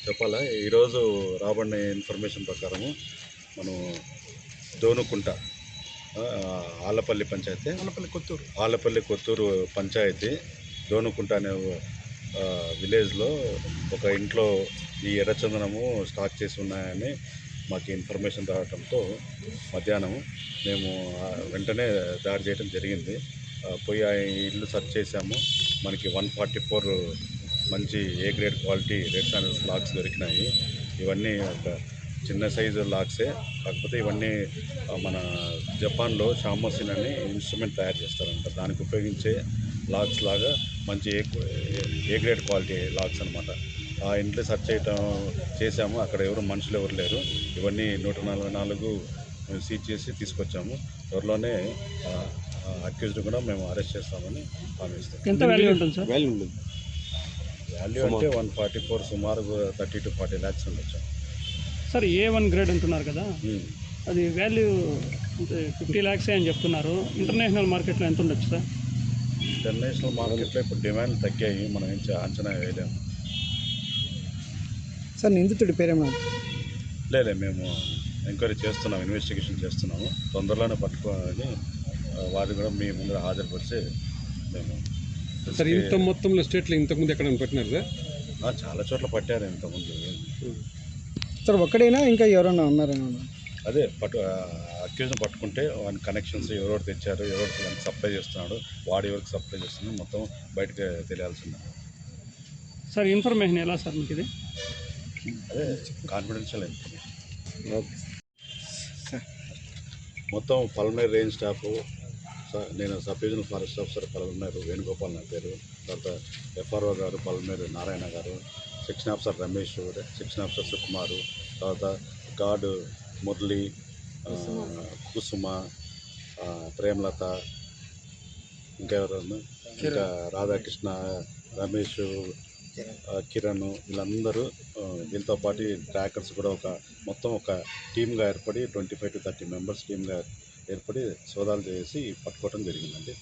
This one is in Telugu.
చెప్పాలా ఈరోజు రాబడిన ఇన్ఫర్మేషన్ ప్రకారము మనం దోనుకుంట ఆలపల్లి పంచాయతీ ఆలపల్లి కొత్తూరు పంచాయతీ దోనుకుంట అనే విలేజ్లో ఒక ఇంట్లో ఈ ఎర్రచందనము స్టాక్ చేసి ఉన్నాయని మాకు ఇన్ఫర్మేషన్ రావడంతో మధ్యాహ్నం మేము వెంటనే దాడి చేయడం జరిగింది. పోయి ఆ ఇల్లు సెర్చ్ చేసాము. మనకి 144 మంచి A grade quality red sandals lakhs దొరికినాయి. ఇవన్నీ ఒక చిన్న సైజు లాక్సే, కాకపోతే ఇవన్నీ మన జపాన్లో షామోసిన్ అని ఇన్స్ట్రుమెంట్ తయారు చేస్తారంట. దానికి ఉపయోగించే లాక్స్ లాగా మంచి ఏ గ్రేడ్ క్వాలిటీ లాక్స్ అనమాట. ఆ ఇంట్లో సెర్చ్ చేసాము. అక్కడ మనుషులు ఎవరు లేరు. ఇవన్నీ 144 సీజ్ చేసి తీసుకొచ్చాము. త్వరలోనే అక్యూజ్డ్ కూడా మేము అరెస్ట్ చేస్తామని హామీ ఇస్తాం. ఎంత వాల్యూ ఉంటుంది సార్? వాల్యూ అంటే 144, సుమారు 30 to 40 lakhs ఉండొచ్చు సార్. A1 గ్రేడ్ అంటున్నారు కదా, అది వాల్యూ 50 lakhs అని చెప్తున్నారు. ఇంటర్నేషనల్ మార్కెట్లో ఎంత ఉండొచ్చు సార్? ఇంటర్నేషనల్ మార్కెట్లో ఇప్పుడు డిమాండ్ తగ్గాయి, మనం ఏం అంచనా వేయలేము సార్. నిందితుడి పేరేమో లేదు, మేము ఎంక్వైరీ చేస్తున్నాం, ఇన్వెస్టిగేషన్ చేస్తున్నాము. తొందరలోనే పట్టుకోవాలని వారు కూడా మీ ముందు హాజరుపరిచి మేము సార్ ఇంత మొత్తంలో స్టేట్లో ఇంతకుముందు ఎక్కడ పెట్టినారు సార్? చాలా చోట్ల పట్టారు ఇంతకుముందు. సార్ ఒక్కడైనా ఇంకా ఎవరైనా ఉన్నారేమో? అదే అక్యూజ్ని పట్టుకుంటే వాని కనెక్షన్స్ ఎవరెవరు తెచ్చారు, ఎవరికి సప్లై చేస్తున్నాడు, వాడు ఎవరికి సప్లై చేస్తున్నాడు మొత్తం బయటకు తెలియాల్సిందే. సార్ ఇన్ఫర్మేషన్ ఎలా సార్ మీకు ఇది? అదే కాన్ఫిడెన్షియల్ ఇన్ఫర్మేషన్. Okay sir. మొత్తం పల్మనేర్ రేంజ్ స్టాఫ్, నేను sub divisional forest officer Palamaner Venugopal నా పేరు, తర్వాత FRO గారు పల్మనేరు నారాయణ గారు, section officer Ramesh, section officer Sukumar, తర్వాత గార్డు మురళి, కుసుమ, ప్రేమలత, ఇంకా రాధాకృష్ణ, రమేష్, కిరణ్, వీళ్ళందరూ, వీళ్ళతో పాటు ట్రాకర్స్ కూడా మొత్తం ఒక టీమ్గా ఏర్పడి 25 to 30 మెంబర్స్ టీమ్గా ఏర్పడి సోదాలు చేసి పట్టుకోవడం జరిగిందండి.